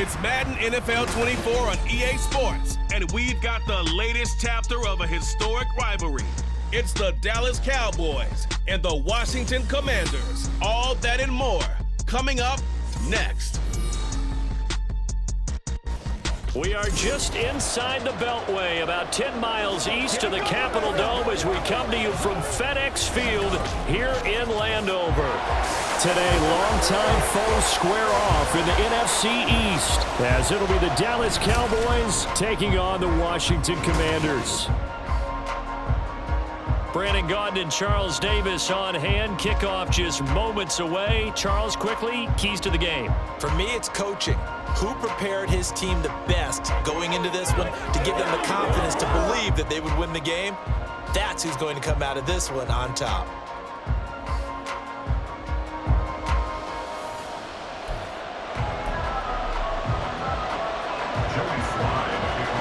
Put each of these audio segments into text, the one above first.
It's Madden NFL 24 on EA Sports, and we've got the latest chapter of a historic rivalry. It's the Dallas Cowboys and the Washington Commanders. All that and more coming up next. We are just inside the Beltway, about 10 miles east of the Capitol Dome as we come to you from FedEx Field here in Landover. Today, longtime foes square off in the NFC East as it'll be the Dallas Cowboys taking on the Washington Commanders. Brandon Gaudin and Charles Davis on hand. Kickoff just moments away. Charles, quickly, keys to the game. For me, it's coaching. Who prepared his team the best going into this one to give them the confidence to believe that they would win the game? That's who's going to come out of this one on top.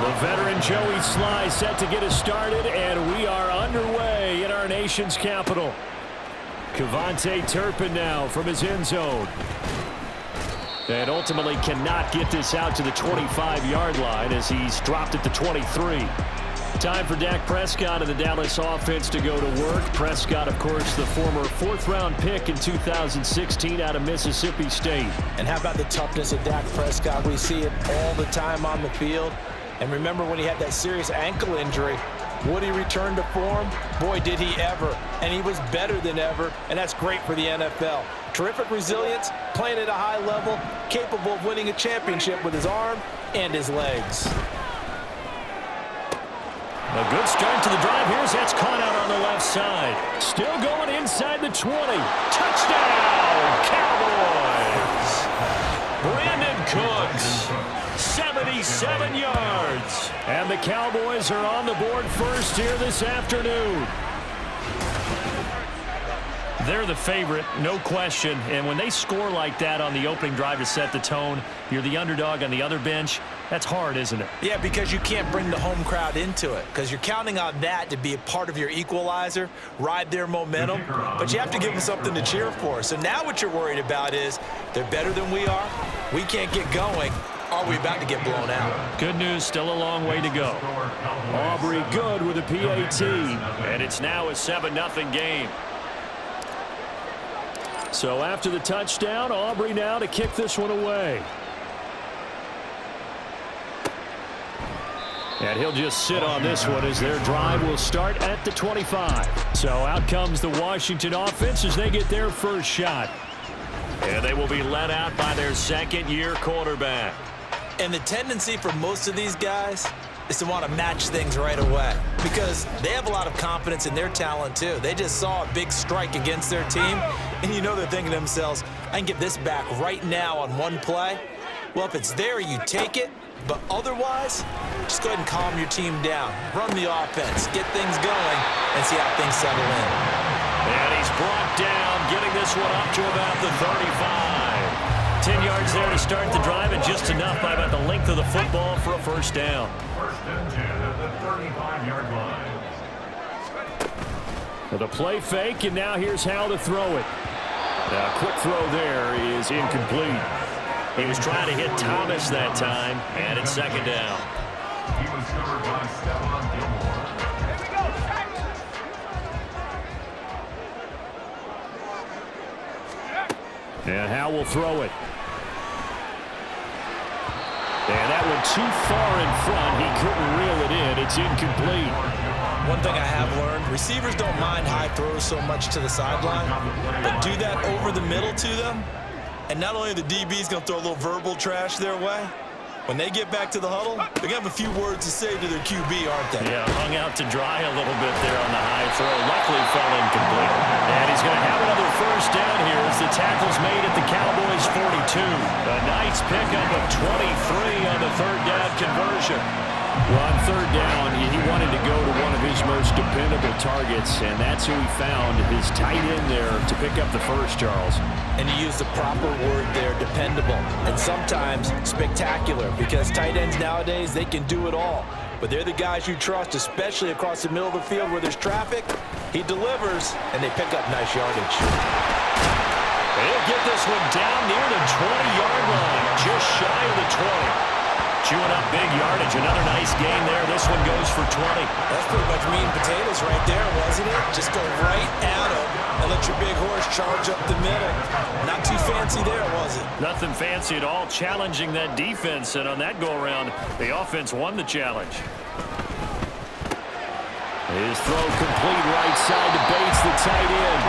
The veteran Joey Sly set to get us started, and we are underway in our nation's capital. Kevontae Turpin now from his end zone. And ultimately cannot get this out to the 25-yard line as he's dropped at the 23. Time for Dak Prescott and the Dallas offense to go to work. Prescott, of course, the former fourth-round pick in 2016 out of Mississippi State. And how about the toughness of Dak Prescott? We see it all the time on the field. And remember when he had that serious ankle injury, would he return to form? Boy, did he ever. And he was better than ever, and that's great for the NFL. Terrific resilience, playing at a high level, capable of winning a championship with his arm and his legs. A good start to the drive. Here's that's caught out on the left side. Still going inside the 20. Touchdown, Cowboys! Brandon Cooks, 77 yards. And the Cowboys are on the board first here this afternoon. They're the favorite, no question. And when they score like that on the opening drive to set the tone, you're the underdog on the other bench. That's hard, isn't it? Yeah, because you can't bring the home crowd into it because you're counting on that to be a part of your equalizer, ride their momentum, but you have to give them something to cheer for. So now what you're worried about is they're better than we are. We can't get going. Are we about to get blown out? Good news, still a long way to go. Aubrey good with a PAT, and it's now a 7-0 game. So after the touchdown, Aubrey now to kick this one away. And he'll just sit on this one as their drive will start at the 25. So out comes the Washington offense as they get their first shot. And they will be led out by their second-year quarterback. And the tendency for most of these guys is to want to match things right away because they have a lot of confidence in their talent too. They just saw a big strike against their team, and you know they're thinking to themselves, I can get this back right now on one play. Well, if it's there, you take it, but otherwise, just go ahead and calm your team down. Run the offense, get things going, and see how things settle in. And he's brought down, getting this one up to about the 35. 10 yards there to start the drive, and just enough by about the length of the football for a first down. First and 10 at the 35-yard line. The play fake, and now here's how to throw it. Now, quick throw there is incomplete. He was trying to hit Thomas that time, and it's second down. He was covered by Stephon Gilmore. And Howe will throw it. And that one too far in front. He couldn't reel it in. It's incomplete. One thing I have learned, receivers don't mind high throws so much to the sideline, but do that over the middle to them, and not only are the DBs going to throw a little verbal trash their way, when they get back to the huddle, they're going to have a few words to say to their QB, aren't they? Yeah, hung out to dry a little bit there on the high throw. Luckily fell incomplete. And he's going to have another first down here as the tackle's made at the Cowboys 42. A nice pickup of 23 on the third down conversion. Well, on third down, he wanted to go to one of his most dependable targets, and that's who he found, his tight end there, to pick up the first, Charles. And you use the proper word there, dependable, and sometimes spectacular, because tight ends nowadays, they can do it all. But they're the guys you trust, especially across the middle of the field where there's traffic. He delivers, and they pick up nice yardage. He'll get this one down near the 20-yard line, just shy of the 20. Chewing up big yardage. Another nice gain there. This one goes for 20. That's pretty much meat and potatoes right there, wasn't it? Just go right at him and let your big horse charge up the middle. Not too fancy there, was it? Nothing fancy at all. Challenging that defense, and on that go-around, the offense won the challenge. His throw complete right side to Bates, the tight end.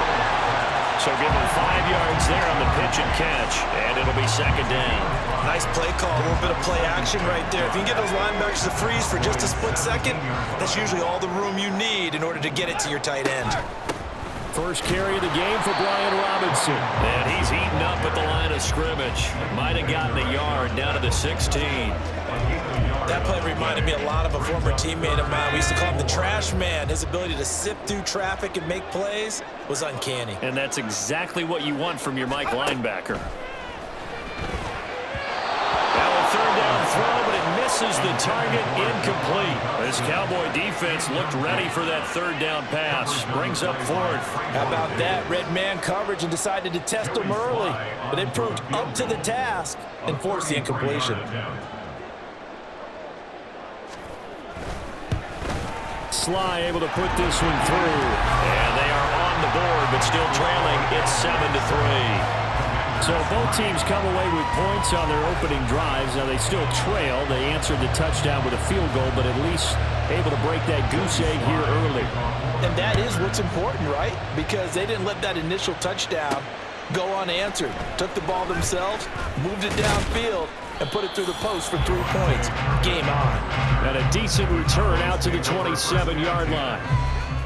So give him 5 yards there on the pitch and catch, and it'll be second down. Nice play call, a little bit of play action right there. If you can get those linebackers to freeze for just a split second, that's usually all the room you need in order to get it to your tight end. First carry of the game for Brian Robinson. And he's eating up at the line of scrimmage. Might have gotten a yard down to the 16. That play reminded me a lot of a former teammate of mine. We used to call him the trash man. His ability to sift through traffic and make plays was uncanny. And that's exactly what you want from your Mike linebacker. Now a third down throw, but it misses the target, incomplete. This Cowboy defense looked ready for that third down pass. Brings up fourth. How about that? Red man coverage and decided to test them early. But they proved up to the task and forced the incompletion. Sly able to put this one through. And they are on the board, but still trailing. It's 7-3. So both teams come away with points on their opening drives. Now they still trail. They answered the touchdown with a field goal, but at least able to break that goose egg here early. And that is what's important, right? Because they didn't let that initial touchdown go unanswered. Took the ball themselves, moved it downfield, and put it through the post for 3 points. Game on. And a decent return out to the 27-yard line.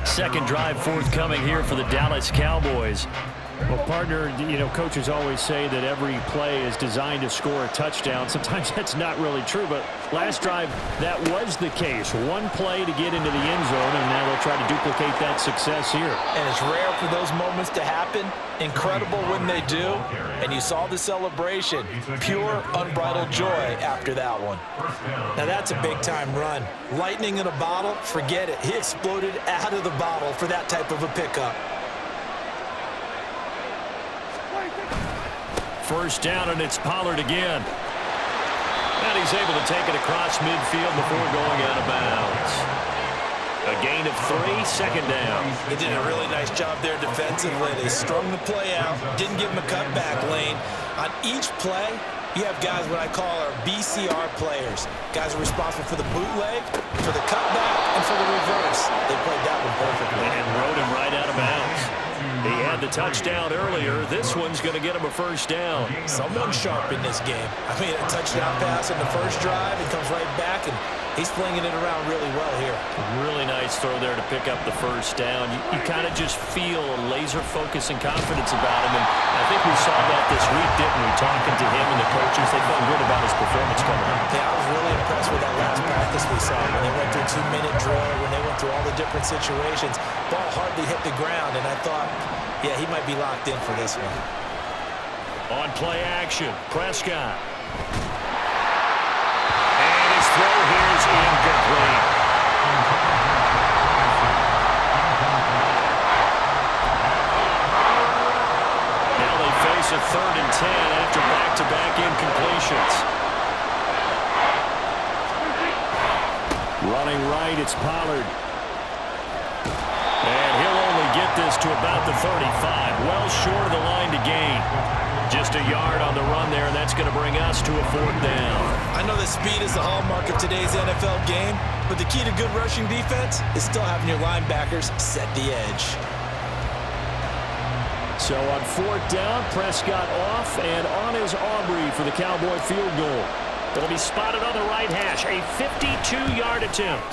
Second drive forthcoming here for the Dallas Cowboys. Well, partner, you know, coaches always say that every play is designed to score a touchdown. Sometimes that's not really true, but last drive, that was the case. One play to get into the end zone, and now they'll try to duplicate that success here. And it's rare for those moments to happen. Incredible when they do. And you saw the celebration. Pure, unbridled joy after that one. Now that's a big-time run. Lightning in a bottle, forget it. He exploded out of the bottle for that type of a pickup. First down, and it's Pollard again. And he's able to take it across midfield before going out of bounds. A gain of 3, second down. They did a really nice job there defensively. They strung the play out, didn't give him a cutback lane. On each play, you have guys what I call our BCR players. Guys are responsible for the bootleg, for the cutback, and for the reverse. They played that one perfectly. And rode him right out of bounds. He had the touchdown earlier. This one's going to get him a first down. Someone sharp in this game. I mean, a touchdown pass in the first drive. He comes right back, and he's flinging it around really well here. Really nice throw there to pick up the first down. You kind of just feel a laser focus and confidence about him, and I think we saw that this week, didn't we? Talking to him and the coaches, they felt good about his performance coming up. Yeah, I was really impressed with that last practice we saw when they went through a 2-minute drill, when they went through all the different situations. Ball hardly hit the ground, and I thought, yeah, he might be locked in for this one. On play action, Prescott. And his throw here is incomplete. Now they face a 3rd and 10 after back-to-back incompletions. Running right, it's Pollard. And he'll only get this to about the 35. Well short of the line to gain. Just a yard on the run there, and that's going to bring us to a 4th down. I know that speed is the hallmark of today's NFL game, but the key to good rushing defense is still having your linebackers set the edge. So on 4th down, Prescott off, and on is Aubrey for the Cowboy field goal. It'll be spotted on the right hash, a 52-yard attempt.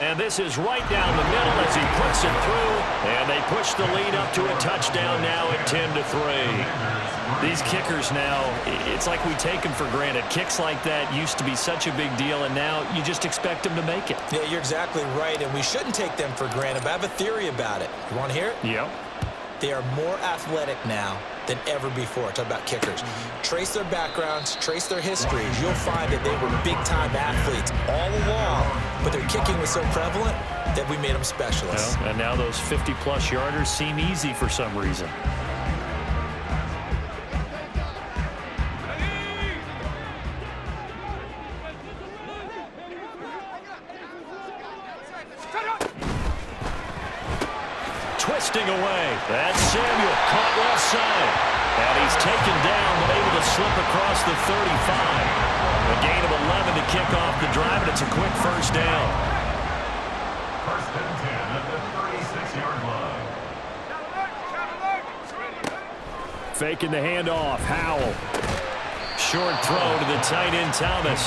And this is right down the middle as he puts it through. And they push the lead up to a touchdown now at 10-3. These kickers now, it's like we take them for granted. Kicks like that used to be such a big deal, and now you just expect them to make it. Yeah, you're exactly right, and we shouldn't take them for granted. But I have a theory about it. You want to hear it? Yep. They are more athletic now than ever before. Talk about kickers. Trace their backgrounds, trace their histories. You'll find that they were big-time athletes all along, but their kicking was so prevalent that we made them specialists. Well, and now those 50-plus yarders seem easy for some reason. twisting away. That's Samuel, caught left side. And he's taken down, but able to slip across the 35. A gain of 11 to kick off the drive, and it's a quick first down. First and 10 at the 36-yard line. Faking the handoff, Howell. Short throw to the tight end, Thomas.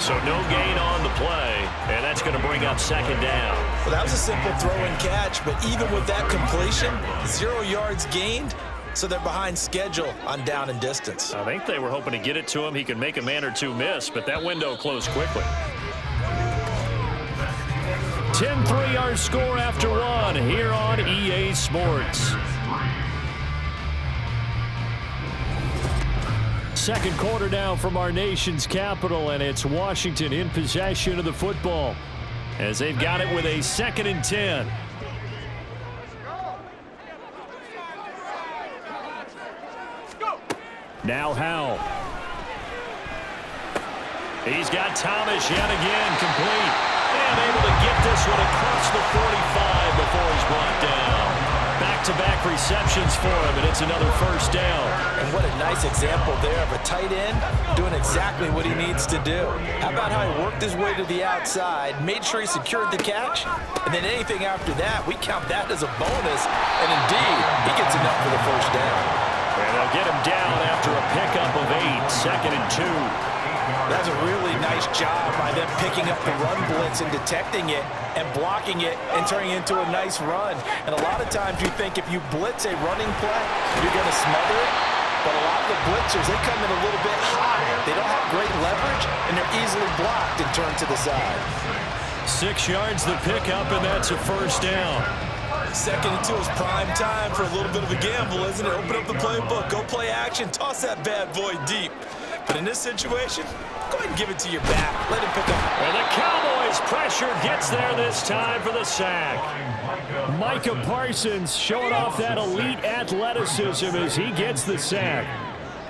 So no gain on the play, and that's going to bring up second down. Well, that was a simple throw and catch, but even with that completion, 0 yards gained, so they're behind schedule on down and distance. I think they were hoping to get it to him. He could make a man or two miss, but that window closed quickly. 10-3 our score after one here on EA Sports. Second quarter now from our nation's capital, and it's Washington in possession of the football as they've got it with a 2nd and 10. Now Howell. He's got Thomas yet again complete. And able to get this one across the 45 before he's brought down. Back-to-back receptions for him, and it's another first down. And what a nice example there of a tight end doing exactly what he needs to do. How about how he worked his way to the outside, made sure he secured the catch, and then anything after that, we count that as a bonus. And indeed, he gets enough for the first down. And they'll get him down after a pickup of 8, 2nd and 2. That's a really nice job by them picking up the run blitz and detecting it and blocking it and turning it into a nice run. And a lot of times you think if you blitz a running play, you're going to smother it. But a lot of the blitzers, they come in a little bit high. They don't have great leverage, and they're easily blocked and turned to the side. 6 yards the pickup, and that's a first down. 2nd and 2 is prime time for a little bit of a gamble, isn't it? Open up the playbook, go play action, toss that bad boy deep. But in this situation, go ahead and give it to your back. Let him pick up. And the Cowboys pressure gets there this time for the sack. Micah Parsons showing off that elite athleticism as he gets the sack.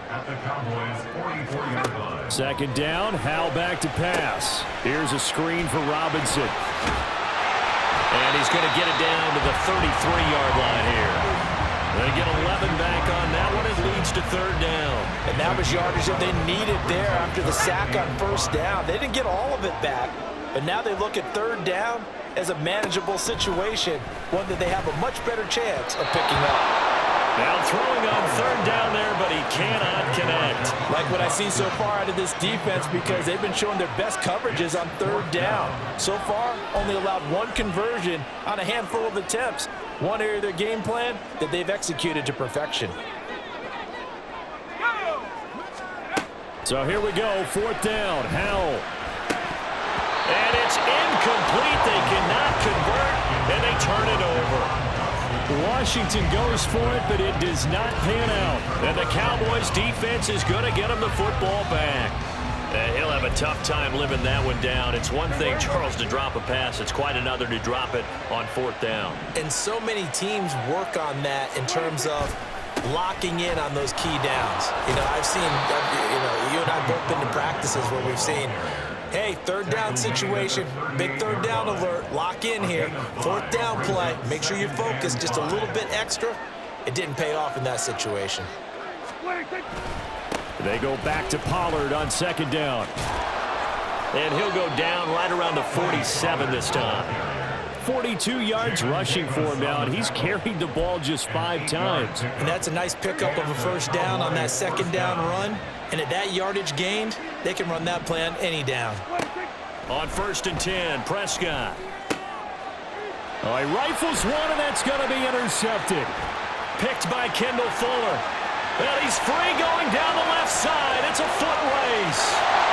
At the Cowboys' 44-yard line. 2nd down, Howell back to pass. Here's a screen for Robinson. And he's going to get it down to the 33-yard line here. They get 11 back on that one. It leads to 3rd down. And that was yardage that they needed there after the sack on 1st down. They didn't get all of it back, but now they look at 3rd down as a manageable situation, one that they have a much better chance of picking up. Now throwing on 3rd down there, but he cannot connect. Like what I've seen so far out of this defense, because they've been showing their best coverages on 3rd down. So far, only allowed 1 conversion on a handful of attempts. One area of their game plan that they've executed to perfection. So here we go, 4th down, Howell. And it's incomplete. They cannot convert, and they turn it over. Washington goes for it, but it does not pan out. And the Cowboys defense is going to get him the football back. He'll have a tough time living that one down. It's one thing, Charles, to drop a pass. It's quite another to drop it on 4th down. And so many teams work on that in terms of locking in on those key downs. You know, I've seen, you and I have both been to practices where we've seen, hey, 3rd down situation, big 3rd down alert, lock in here, 4th down play, make sure you focus just a little bit extra. It didn't pay off in that situation. They go back to Pollard on 2nd down. And he'll go down right around the 47 this time. 42 yards rushing for him now, and he's carried the ball just 5 times. And that's a nice pickup of a 1st down on that 2nd down run. And at that yardage gained, they can run that play on any down. On 1st and 10, Prescott. Oh, he rifles one, and that's going to be intercepted. Picked by Kendall Fuller. And he's free going down the left side. It's a foot race.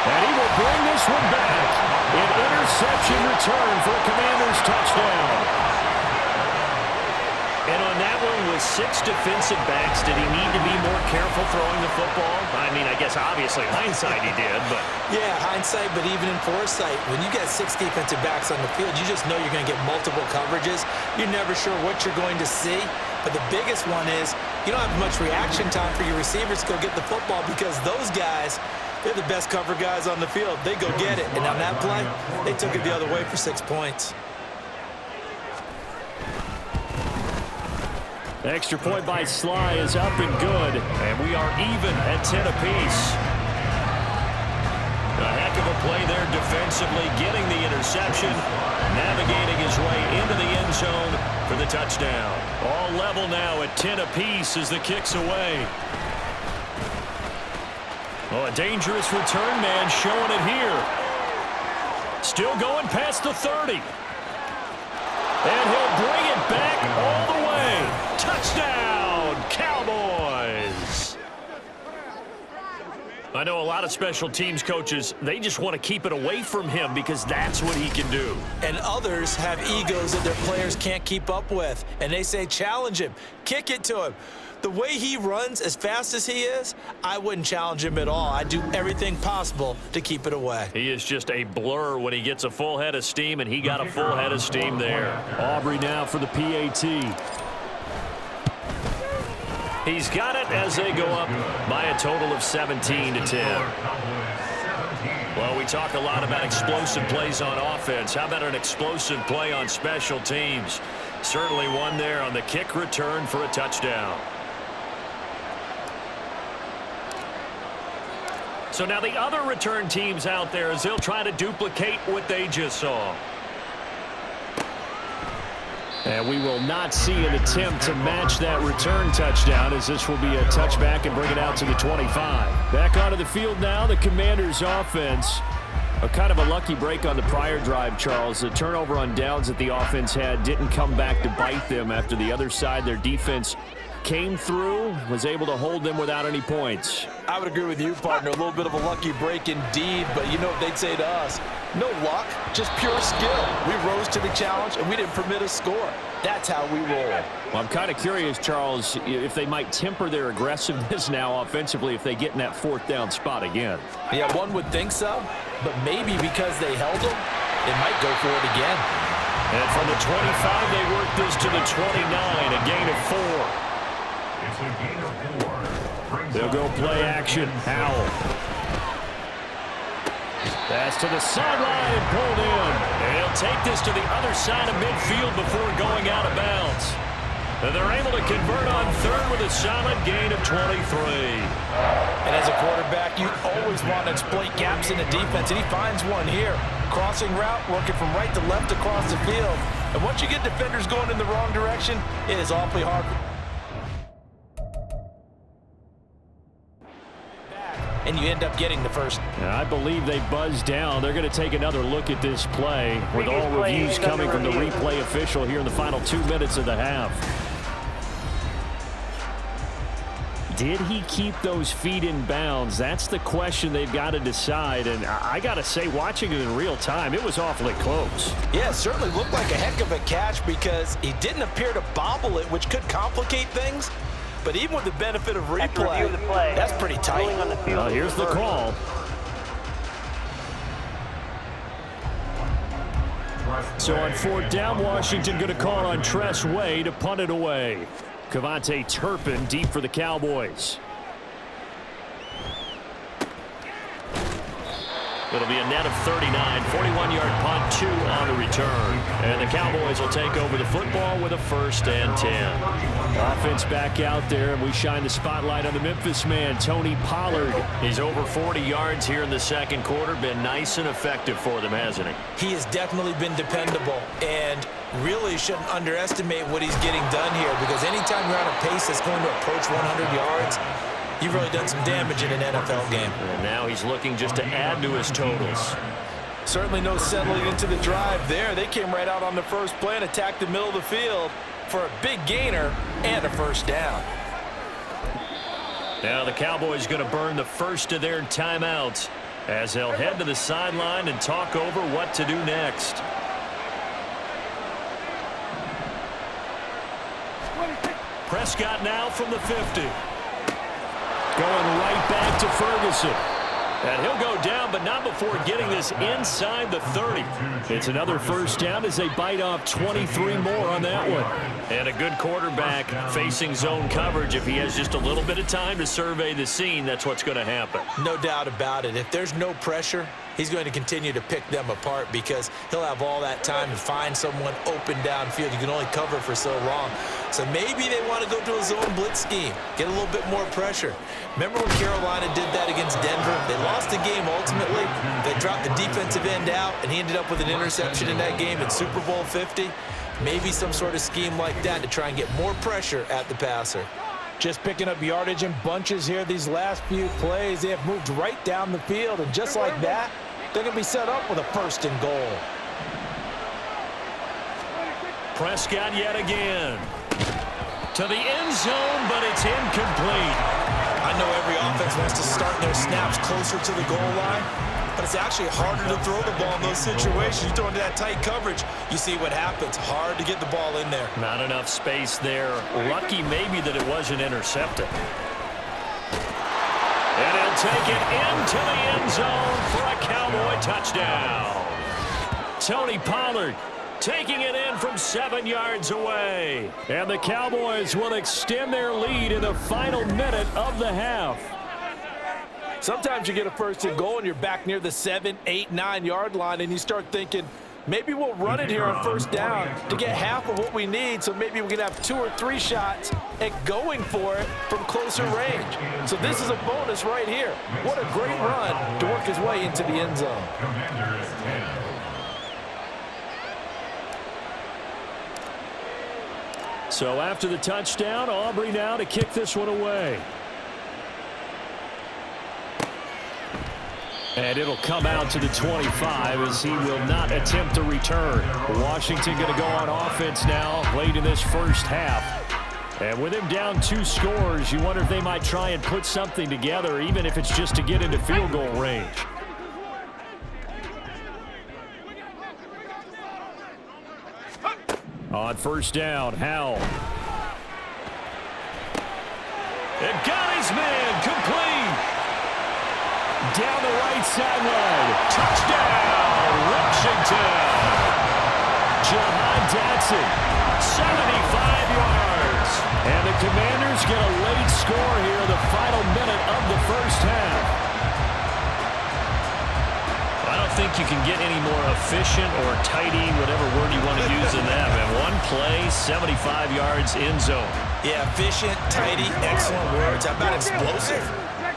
And he will bring this one back. An interception return for a Commanders touchdown. And on that one with 6 defensive backs, did he need to be more careful throwing the football? I mean, I guess obviously hindsight he did, but... Yeah, hindsight, but even in foresight, when you got 6 defensive backs on the field, you just know you're going to get multiple coverages. You're never sure what you're going to see. But the biggest one is you don't have much reaction time for your receivers to go get the football because those guys, they're the best cover guys on the field. They go get it. And on that play, they took it the other way for 6 points. Extra point by Sly is up and good, and we are even at 10 apiece. A heck of a play there defensively, getting the interception, navigating his way into the end zone for the touchdown. All level now at 10 apiece as the kick's away. Oh, a dangerous return man showing it here. Still going past the 30. And he'll bring it back all the way. Touchdown, Cowboys. I know a lot of special teams coaches, they just want to keep it away from him because that's what he can do. And others have egos that their players can't keep up with. And they say, challenge him, kick it to him. The way he runs as fast as he is, I wouldn't challenge him at all. I'd do everything possible to keep it away. He is just a blur when he gets a full head of steam, and he got a full head of steam there. Aubrey now for the PAT. He's got it as they go up by a total of 17 to 10. Well, we talk a lot about explosive plays on offense. How about an explosive play on special teams? Certainly one there on the kick return for a touchdown. So now the other return teams out there as they'll try to duplicate what they just saw. And we will not see an attempt to match that return touchdown as this will be a touchback and bring it out to the 25. Back onto the field now, the Commanders offense. A kind of a lucky break on the prior drive, Charles. The turnover on downs that the offense had didn't come back to bite them after the other side. Their defense came through, was able to hold them without any points. I would agree with you, partner. A little bit of a lucky break indeed, but you know what they'd say to us? No luck, just pure skill. We rose to the challenge, and we didn't permit a score. That's how we roll. Well, I'm kind of curious, Charles, if they might temper their aggressiveness now offensively if they get in that fourth down spot again. Yeah, one would think so, but maybe because they held them, they might go for it again. And from the 25, they work this to the 29, a gain of 4. It's a gain of 4. They'll go play action. Howell. Pass to the sideline and pulled in. And he'll take this to the other side of midfield before going out of bounds. And they're able to convert on third with a solid gain of 23. And as a quarterback, you always want to exploit gaps in the defense, and he finds one here. Crossing route, working from right to left across the field. And once you get defenders going in the wrong direction, it is awfully hard. And you end up getting the first. I believe they buzzed down. They're going to take another look at this play with all reviews coming from the replay official here in the final 2 minutes of the half. Did he keep those feet in bounds? That's the question they've got to decide. And I got to say, watching it in real time, it was awfully close. Yeah, it certainly looked like a heck of a catch because he didn't appear to bobble it, which could complicate things. But even with the benefit of replay, that's pretty tight. Here's the call. So on fourth down, Washington going to call on Tress Way to punt it away. Cavante Turpin deep for the Cowboys. It'll be a net of 39, 41-yard punt, 2 on the return. And the Cowboys will take over the football with a 1st and 10. Offense back out there, and we shine the spotlight on the Memphis man, Tony Pollard. He's over 40 yards here in the second quarter. Been nice and effective for them, hasn't he? He has definitely been dependable, and really shouldn't underestimate what he's getting done here, because anytime you're on a pace that's going to approach 100 yards, you've really done some damage in an NFL game. And now he's looking just to add to his totals. Certainly no settling into the drive there. They came right out on the first play and attacked the middle of the field for a big gainer and a 1st down. Now the Cowboys going to burn the first of their timeouts as they'll head to the sideline and talk over what to do next. Prescott now from the 50. Going right back to Ferguson. And he'll go down, but not before getting this inside the 30. It's another 1st down as they bite off 23 more on that one. And a good quarterback facing zone coverage. If he has just a little bit of time to survey the scene, that's what's going to happen. No doubt about it. If there's no pressure, he's going to continue to pick them apart because he'll have all that time to find someone open downfield. You can only cover for so long. So maybe they want to go to a zone blitz scheme, get a little bit more pressure. Remember when Carolina did that against Denver? They lost the game ultimately. They dropped the defensive end out, and he ended up with an interception in that game in Super Bowl 50. Maybe some sort of scheme like that to try and get more pressure at the passer. Just picking up yardage in bunches here these last few plays. They have moved right down the field, and just like that, they're going to be set up with a 1st and goal. Prescott yet again. To the end zone, but it's incomplete. I know every offense wants to start their snaps closer to the goal line, but it's actually harder to throw the ball in those situations. You throw into that tight coverage, you see what happens. Hard to get the ball in there. Not enough space there. Lucky maybe that it wasn't intercepted. And he'll take it into the end zone for a Cowboy touchdown. Tony Pollard taking it in from 7 yards away. And the Cowboys will extend their lead in the final minute of the half. Sometimes you get a 1st and goal and you're back near the 7, 8, 9 yard line, and you start thinking, maybe we'll run it here on 1st down to get half of what we need, so maybe we can have 2 or 3 shots at going for it from closer range. So this is a bonus right here. What a great run to work his way into the end zone. So after the touchdown, Aubrey now to kick this one away. And it'll come out to the 25 as he will not attempt to return. Washington going to go on offense now late in this first half. And with him down 2 scores, you wonder if they might try and put something together, even if it's just to get into field goal range. On 1st down, Howell. And got his man complete. Down the right sideline. Touchdown, Washington. Jahan Dotson, 75 yards. And the Commanders get a late score here in the final minute of the first half. I don't think you can get any more efficient or tidy, whatever word you want to use in that. And one play, 75 yards in zone. Yeah, efficient, tidy, excellent words. How about explosive?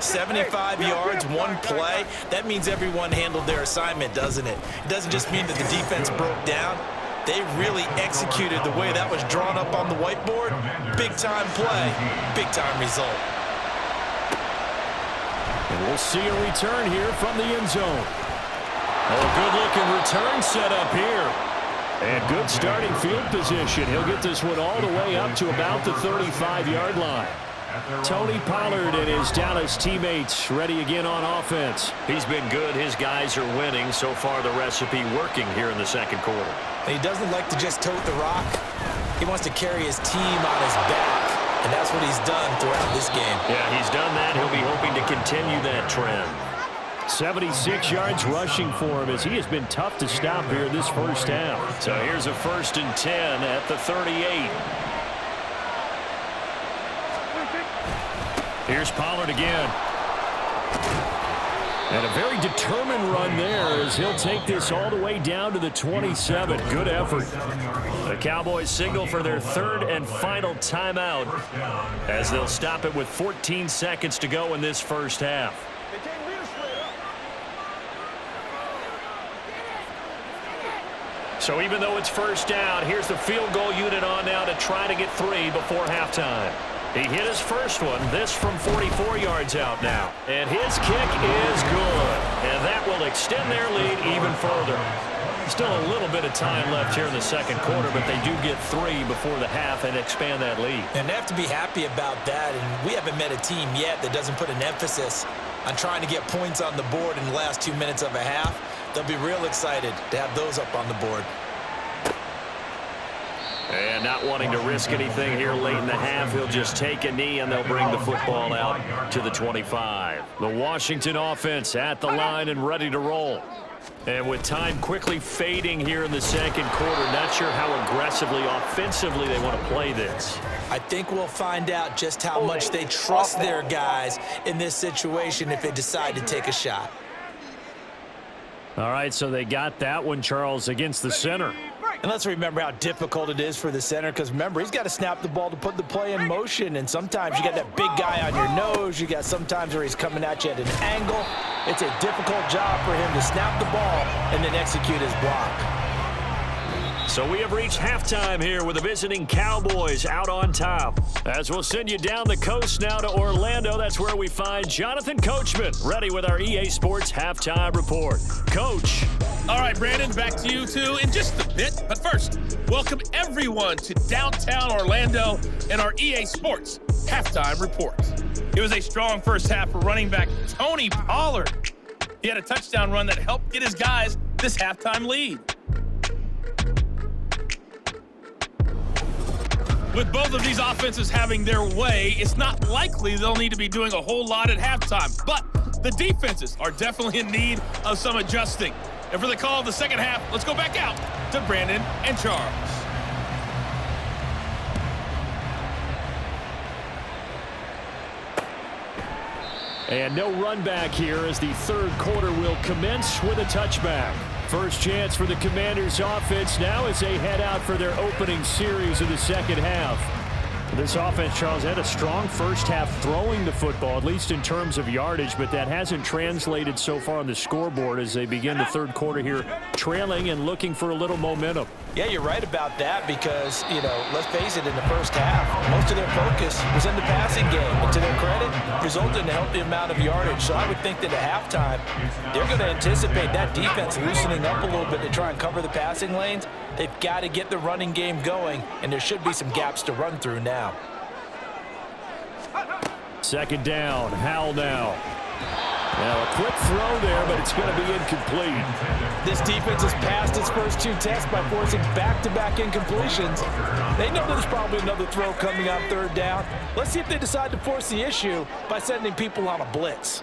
75 yards, one play. That means everyone handled their assignment, doesn't it? It doesn't just mean that the defense broke down. They really executed the way that was drawn up on the whiteboard. Big-time play, big-time result. And we'll see a return here from the end zone. Oh, good-looking return set up here. And good starting field position. He'll get this one all the way up to about the 35-yard line. Tony Pollard and his Dallas teammates ready again on offense. He's been good. His guys are winning. So far, the recipe working here in the second quarter. He doesn't like to just tote the rock. He wants to carry his team on his back, and that's what he's done throughout this game. Yeah, he's done that. He'll be hoping to continue that trend. 76 yards rushing for him as he has been tough to stop here in this first half. So here's a 1st and 10 at the 38. Here's Pollard again. And a very determined run there as he'll take this all the way down to the 27. Good effort. The Cowboys signal for their 3rd and final timeout as they'll stop it with 14 seconds to go in this first half. So even though it's 1st down, here's the field goal unit on now to try to get 3 before halftime. He hit his first one, this from 44 yards out now. And his kick is good. And that will extend their lead even further. Still a little bit of time left here in the second quarter, but they do get 3 before the half and expand that lead. And they have to be happy about that. And we haven't met a team yet that doesn't put an emphasis on trying to get points on the board in the last 2 minutes of a half. They'll be real excited to have those up on the board. And not wanting to risk anything here late in the half, he'll just take a knee and they'll bring the football out to the 25. The Washington offense at the line and ready to roll. And with time quickly fading here in the second quarter, not sure how aggressively, offensively they want to play this. I think we'll find out just how much they trust their guys in this situation if they decide to take a shot. All right, so they got that one, Charles, against the center. And let's remember how difficult it is for the center, because remember, he's got to snap the ball to put the play in motion, and sometimes you got that big guy on your nose. You got sometimes where he's coming at you at an angle. It's a difficult job for him to snap the ball and then execute his block. So we have reached halftime here with the visiting Cowboys out on top. As we'll send you down the coast now to Orlando, that's where we find Jonathan Coachman, ready with our EA Sports halftime report. Coach. All right, Brandon, back to you two in just a bit. But first, welcome everyone to downtown Orlando and our EA Sports halftime report. It was a strong first half for running back Tony Pollard. He had a touchdown run that helped get his guys this halftime lead. With both of these offenses having their way, it's not likely they'll need to be doing a whole lot at halftime. But the defenses are definitely in need of some adjusting. And for the call of the second half, let's go back out to Brandon and Charles. And no run back here as the third quarter will commence with a touchback. First chance for the Commanders offense now as they head out for their opening series of the second half. This offense, Charles, had a strong first half throwing the football, at least in terms of yardage, but that hasn't translated so far on the scoreboard as they begin the third quarter here, trailing and looking for a little momentum. Yeah, you're right about that because, let's face it, in the first half, most of their focus was in the passing game. And to their credit, resulted in a healthy amount of yardage. So I would think that at halftime, they're going to anticipate that defense loosening up a little bit to try and cover the passing lanes. They've got to get the running game going, and there should be some gaps to run through now. Second down, Howell now. Now a quick throw there, but it's going to be incomplete. This defense has passed its first two tests by forcing back-to-back incompletions. They know there's probably another throw coming on third down. Let's see if they decide to force the issue by sending people on a blitz.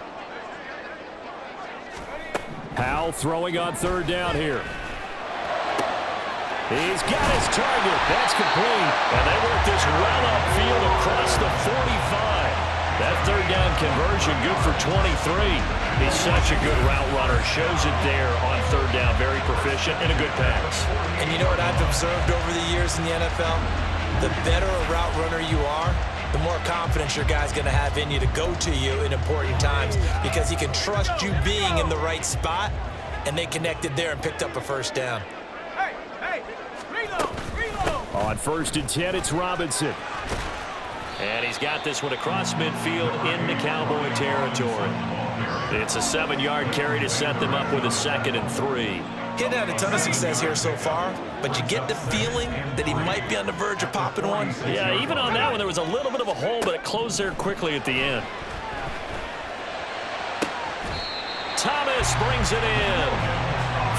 Howell throwing on third down here. He's got his target. That's complete. And they work this well upfield across the 45. That third down conversion good for 23. He's such a good route runner. Shows it there on third down. Very proficient and a good pass. And you know what I've observed over the years in the NFL? The better a route runner you are, the more confidence your guy's going to have in you to go to you in important times because he can trust you being in the right spot, and they connected there and picked up a first down. On 1st and 10, it's Robinson. And he's got this one across midfield into Cowboy territory. It's a 7-yard carry to set them up with a 2nd and 3. He hadn't had a ton of success here so far, but you get the feeling that he might be on the verge of popping one. Yeah, even on that one, there was a little bit of a hole, but it closed there quickly at the end. Thomas brings it in.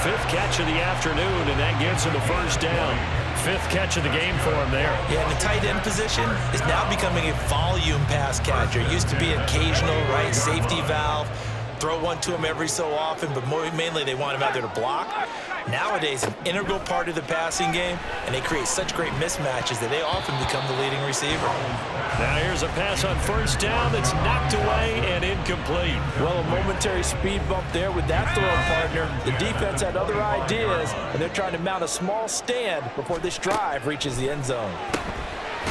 5th catch of the afternoon, and that gives him a first down. 5th catch of the game for him there. Yeah, the tight end position is now becoming a volume pass catcher. It used to be occasional, right, safety valve. Throw one to him every so often, but mainly they want him out there to block. Nowadays, an integral part of the passing game, and they create such great mismatches that they often become the leading receiver. Now here's a pass on first down that's knocked away and incomplete. Well, a momentary speed bump there with that throw partner. The defense had other ideas, and they're trying to mount a small stand before this drive reaches the end zone.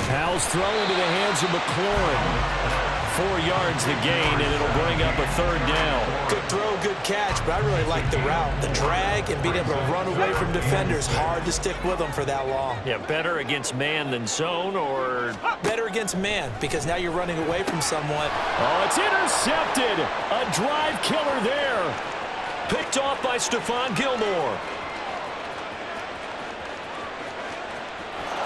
Howell's throw into the hands of McLaurin. 4 yards the gain, and it'll bring up a third down. Good throw, good catch, but I really like the route. The drag and being able to run away from defenders, hard to stick with them for that long. Yeah, better against man than zone, or? Better against man, because now you're running away from someone. Oh, it's intercepted. A drive killer there. Picked off by Stephon Gilmore.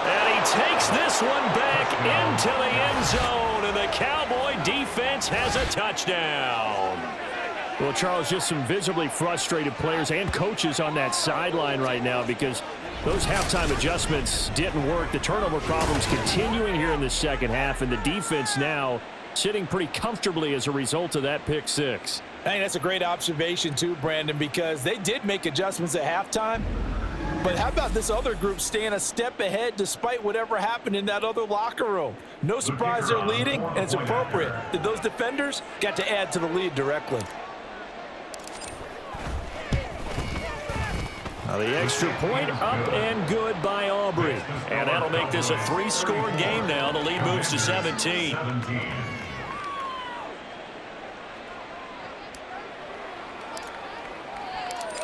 And he takes this one back into the end zone, and the Cowboy defense has a touchdown. Well, Charles, just some visibly frustrated players and coaches on that sideline right now because those halftime adjustments didn't work. The turnover problems continuing here in the second half, and the defense now sitting pretty comfortably as a result of that pick six. I think that's a great observation too, Brandon, because they did make adjustments at halftime. But how about this other group staying a step ahead despite whatever happened in that other locker room? No surprise they're leading, and it's appropriate that those defenders got to add to the lead directly. Now the extra point up and good by Aubrey. And that'll make this a 3-score game now. The lead moves to 17.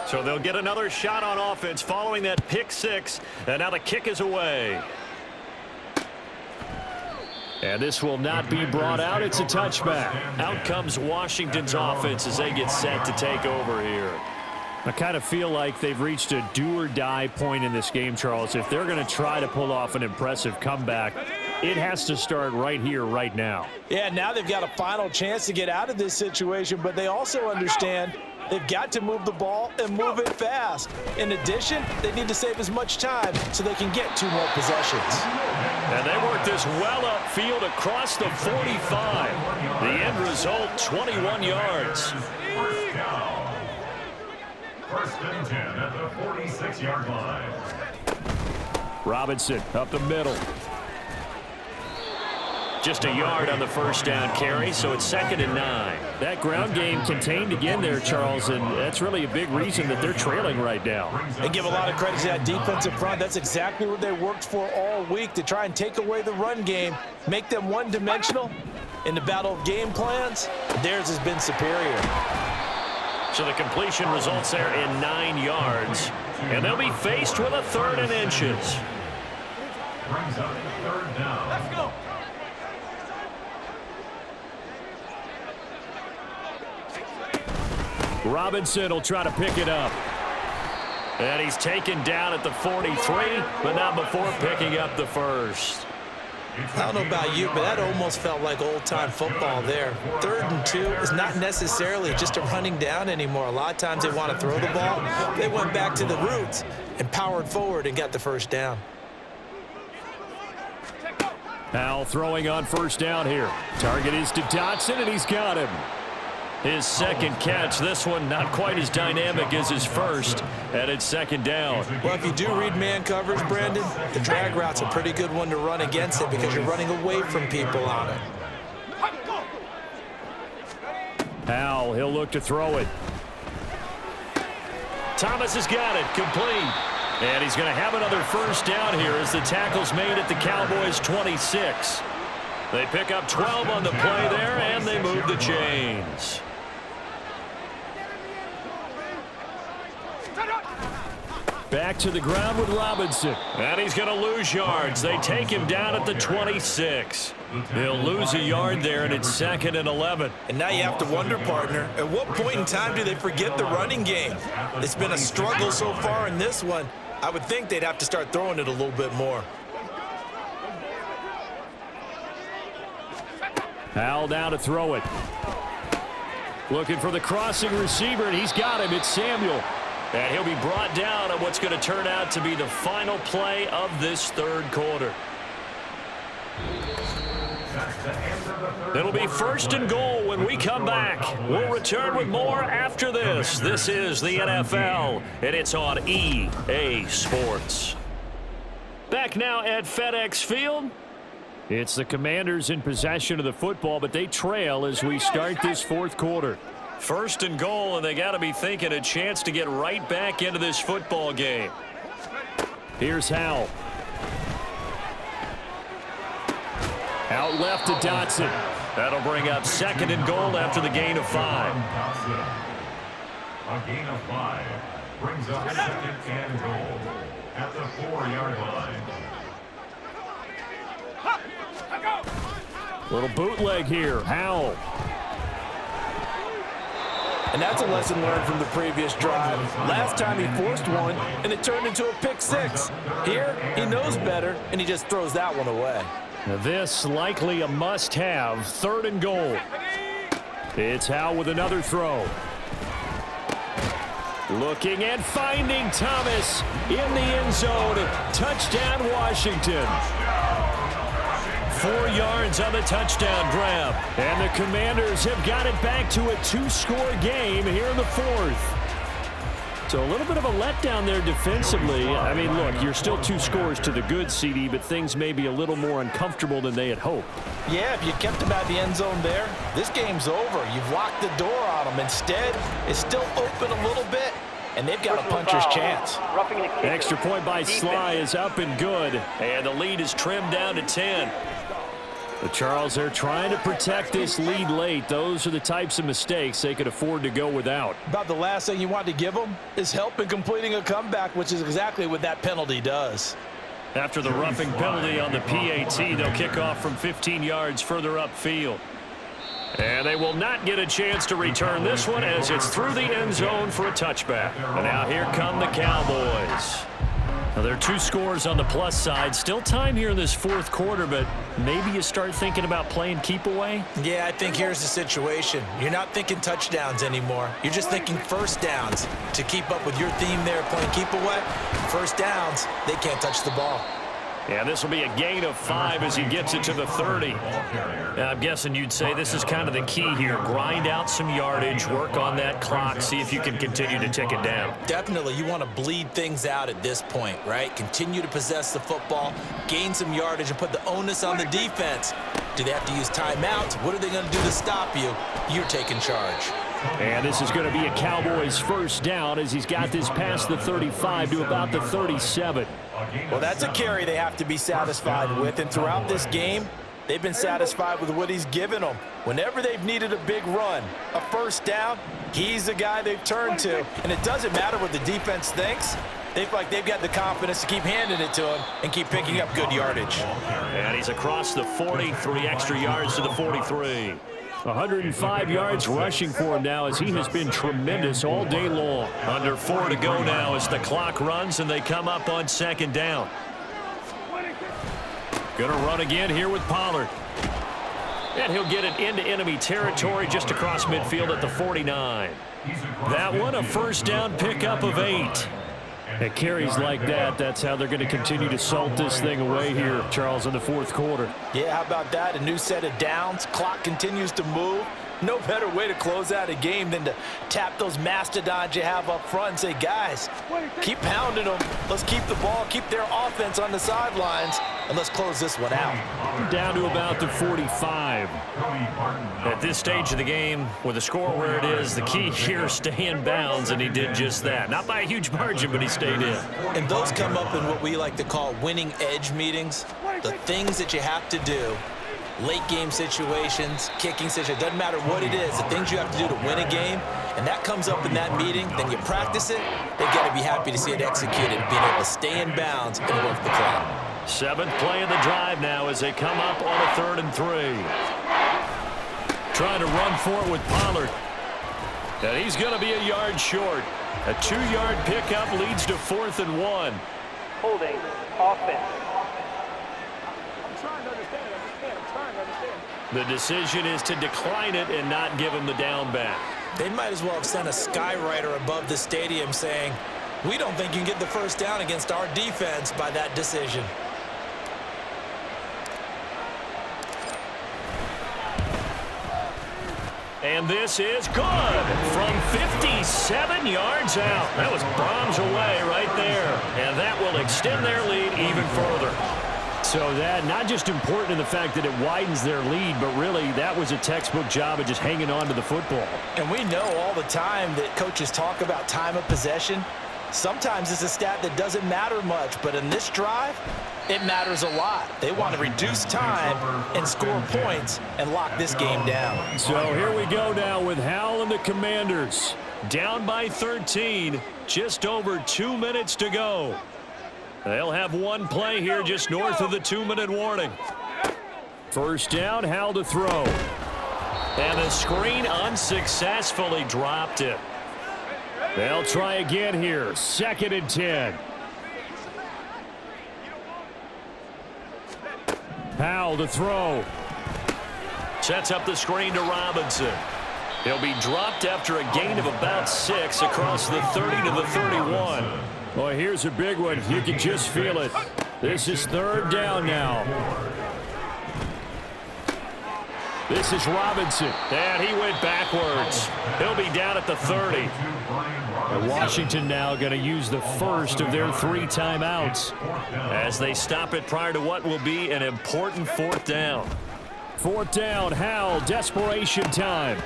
So they'll get another shot on offense following that pick 6. And now the kick is away. And this will not be brought out. It's a touchback. Out comes Washington's offense as they get set to take over here. I kind of feel like they've reached a do-or-die point in this game, Charles. If they're going to try to pull off an impressive comeback, it has to start right here, right now. Yeah, now they've got a final chance to get out of this situation, but they also understand they've got to move the ball and move it fast. In addition, they need to save as much time so they can get 2 more possessions. And they work this well upfield across the 45. The end result, 21 yards. First and 10 at the 46-yard line. Robinson up the middle. Just a yard on the first down carry, so it's 2nd and 9. That ground game contained again there, Charles, and that's really a big reason that they're trailing right now. They give a lot of credit to that defensive front. That's exactly what they worked for all week, to try and take away the run game, make them one-dimensional. In the battle of game plans, theirs has been superior. So the completion results there in 9 yards, and they'll be faced with a 3rd and inches. Brings up 3rd down. Let's go. Robinson will try to pick it up. And he's taken down at the 43, but not before picking up the first. I don't know about you, but that almost felt like old-time football there. 3rd and 2 is not necessarily just a running down anymore. A lot of times they want to throw the ball. They went back to the roots and powered forward and got the first down. Powell throwing on first down here. Target is to Dotson, and he's got him. His 2nd catch, this one not quite as dynamic as his first, and it's 2nd down. Well, if you do read man coverage, Brandon, the drag route's a pretty good one to run against it because you're running away from people on it. Powell, he'll look to throw it. Thomas has got it, complete. And he's going to have another first down here as the tackle's made at the Cowboys' 26. They pick up 12 on the play there, and they move the chains. Back to the ground with Robinson. And he's going to lose yards. They take him down at the 26. He'll lose a yard there, and it's 2nd and 11. And now you have to wonder, partner, at what point in time do they forget the running game? It's been a struggle so far in this one. I would think they'd have to start throwing it a little bit more. Powell down to throw it. Looking for the crossing receiver, and he's got him. It's Samuel. And he'll be brought down on what's going to turn out to be the final play of this 3rd quarter. It'll be 1st and goal when we come back. We'll return with more after this. This is the NFL, and it's on EA Sports. Back now at FedEx Field. It's the Commanders in possession of the football, but they trail as we start this 4th quarter. 1st and goal, and they got to be thinking a chance to get right back into this football game. Here's Howell. Out left to Dotson. That'll bring up 2nd and goal after the gain of 5. A gain of 5 brings up 2nd and goal at the 4-yard line. Little bootleg here. Howell. And that's a lesson learned from the previous drive. Last time he forced one, and it turned into a pick 6. Here, he knows better, and he just throws that one away. Now this likely a must-have. 3rd and goal. It's Howell with another throw. Looking and finding Thomas in the end zone. Touchdown, Washington. 4 yards on the touchdown grab. And the Commanders have got it back to a 2-score game here in the 4th. So a little bit of a letdown there defensively. I mean, look, you're still 2 scores to the good, CD, but things may be a little more uncomfortable than they had hoped. Yeah, if you kept him out of the end zone there, this game's over. You've locked the door on him. Instead, it's still open a little bit. and they've got a puncher's chance. Extra point by Sly is up and good, and the lead is trimmed down to 10. The Charles, they're trying to protect this lead late. Those are the types of mistakes they could afford to go without. About the last thing you want to give them is help in completing a comeback, which is exactly what that penalty does. After the roughing penalty on the PAT, they'll kick off from 15 yards further upfield. And they will not get a chance to return this one as it's through the end zone for a touchback. And now here come the Cowboys. Now, there are 2 scores on the plus side. Still time here in this fourth quarter, but maybe you start thinking about playing keep away? Yeah, I think here's the situation. You're not thinking touchdowns anymore. You're just thinking first downs. To keep up with your theme there, playing keep away, first downs, they can't touch the ball. Yeah, this will be a gain of 5 as he gets it to the 30. Now, I'm guessing you'd say this is kind of the key here. Grind out some yardage, work on that clock, see if you can continue to tick it down. Definitely, you want to bleed things out at this point, right? Continue to possess the football, gain some yardage, and put the onus on the defense. Do they have to use timeouts? What are they going to do to stop you? You're taking charge. And this is going to be a Cowboys first down as he's got this past the 35 to about the 37. Well, that's a carry they have to be satisfied with, and throughout this game, they've been satisfied with what he's given them. Whenever they've needed a big run, a first down, he's the guy they've turned to, and it doesn't matter what the defense thinks. They feel like they've got the confidence to keep handing it to him and keep picking up good yardage. And he's across the 40, 3 extra yards to the 43. 105 yards rushing for him now as he has been tremendous all day long. Under 4 to go now as the clock runs and they come up on second down. Gonna run again here with Pollard. And he'll get it into enemy territory just across midfield at the 49. That one a first down pickup of 8. At carries like that, that's how they're going to continue to salt this thing away here, Charles, in the fourth quarter. Yeah, how about that? A new set of downs. Clock continues to move. No better way to close out a game than to tap those mastodons you have up front and say, guys, keep pounding them. Let's keep the ball, keep their offense on the sidelines, and let's close this one out. Down to about the 45. At this stage of the game, with the score where it is, the key here is stay in bounds, and he did just that. Not by a huge margin, but he stayed in. And those come up in what we like to call winning edge meetings. The things that you have to do. Late game situations, kicking situations, doesn't matter what it is, the things you have to do to win a game, and that comes up in that meeting, then you practice it, they've got to be happy to see it executed, being able to stay in bounds and work the clock. 7th play of the drive now as they come up on a 3rd and 3. Trying to run for it with Pollard. And he's going to be a yard short. A 2-yard pickup leads to 4th and 1. Holding offense. The decision is to decline it and not give him the down back. They might as well have sent a skywriter above the stadium saying, we don't think you can get the first down against our defense by that decision. And this is good from 57 yards out. That was bombs away right there. And that will extend their lead even further. So that not just important in the fact that it widens their lead, but really that was a textbook job of just hanging on to the football. And we know all the time that coaches talk about time of possession. Sometimes it's a stat that doesn't matter much, but in this drive, it matters a lot. They want to reduce time and score points and lock this game down. So here we go now with Howell and the Commanders. Down by 13, just over 2 minutes to go. They'll have one play here just north of the 2-minute warning. First down, Howell to throw. And the screen unsuccessfully dropped it. They'll try again here. 2nd and 10. Howell to throw. Sets up the screen to Robinson. He'll be dropped after a gain of about 6 across the 30 to the 31. Boy, here's a big one. You can just feel it. This is 3rd down now. This is Robinson. And he went backwards. He'll be down at the 30. And Washington now going to use the first of their 3 timeouts as they stop it prior to what will be an important 4th down. 4th down, Howell, desperation time.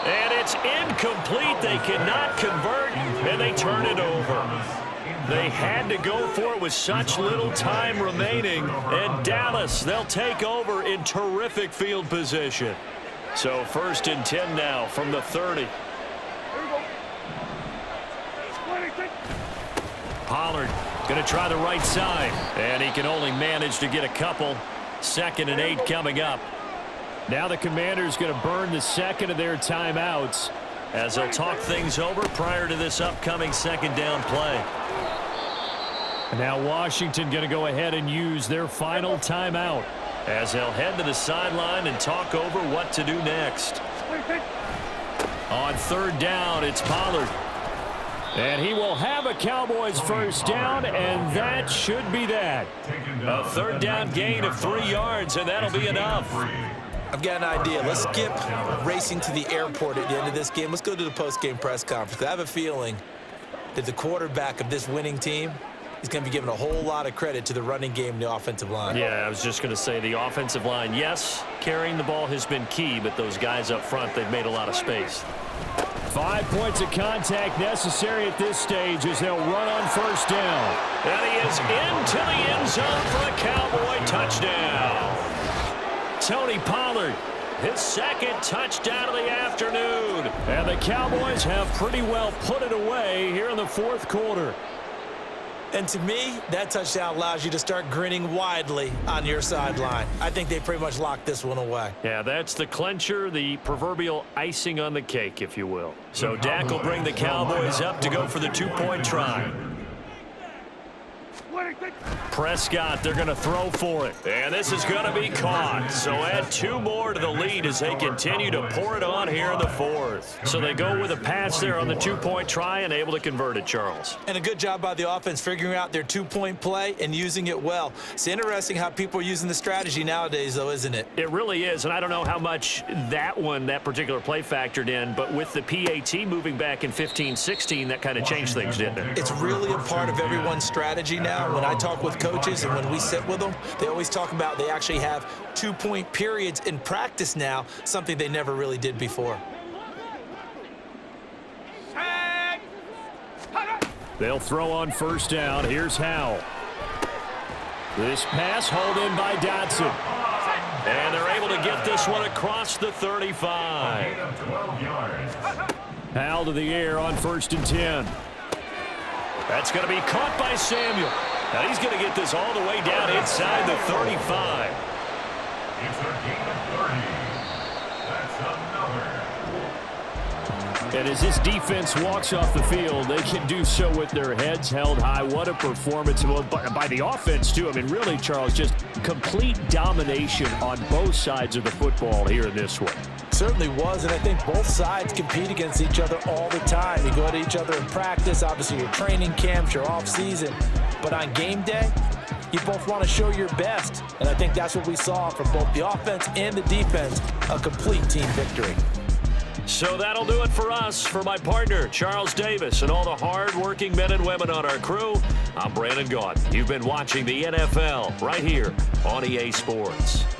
And it's incomplete. They cannot convert, and they turn it over. They had to go for it with such little time remaining. And Dallas, they'll take over in terrific field position. So 1st and 10 now from the 30. Pollard going to try the right side. And he can only manage to get a couple. 2nd and 8 coming up. Now the Commanders going to burn the second of their timeouts as they'll talk things over prior to this upcoming 2nd down play. And now Washington going to go ahead and use their final timeout as they'll head to the sideline and talk over what to do next. On 3rd down, it's Pollard. And he will have a Cowboys 1st down, and that should be that. A 3rd down gain of 3 yards, and that'll be enough. I've got an idea. Let's skip racing to the airport at the end of this game. Let's go to the post-game press conference. I have a feeling that the quarterback of this winning team is going to be given a whole lot of credit to the running game and the offensive line. Yeah, I was just going to say the offensive line, yes, carrying the ball has been key, but those guys up front, they've made a lot of space. 5 points of contact necessary at this stage as they'll run on 1st down. And he is into the end zone for a Cowboy touchdown. Tony Pollard, his 2nd touchdown of the afternoon. And the Cowboys have pretty well put it away here in the 4th quarter. And to me, that touchdown allows you to start grinning widely on your sideline. I think they pretty much locked this one away. Yeah, that's the clincher, the proverbial icing on the cake, if you will. So Dak will bring the Cowboys up to go for the 2-point try. Prescott, they're going to throw for it. And this is going to be caught. So add 2 more to the lead as they continue to pour it on here in the 4th. So they go with a pass there on the 2-point try and able to convert it, Charles. And a good job by the offense figuring out their 2-point play and using it well. It's interesting how people are using the strategy nowadays, though, isn't it? It really is, and I don't know how much that particular play factored in, but with the PAT moving back in 15-16, that kind of changed things, didn't it? It's really a part of everyone's strategy now. When I talk with coaches and when we sit with them, they always talk about they actually have 2-point periods in practice now, something they never really did before. They'll throw on 1st down. Here's Howell. This pass hauled in by Dotson. And they're able to get this one across the 35. Howell to the air on 1st and 10. That's going to be caught by Samuel. Now he's going to get this all the way down inside the 35. It's a gain of 30. That's another. And as this defense walks off the field, they can do so with their heads held high. What a performance by the offense, too. I mean, really, Charles, just complete domination on both sides of the football here in this one. Certainly was, and I think both sides compete against each other all the time. You go at each other in practice, obviously your training camps, your off-season. But on game day, you both want to show your best. And I think that's what we saw from both the offense and the defense, a complete team victory. So that'll do it for us. For my partner, Charles Davis, and all the hard-working men and women on our crew, I'm Brandon Gaudin. You've been watching the NFL right here on EA Sports.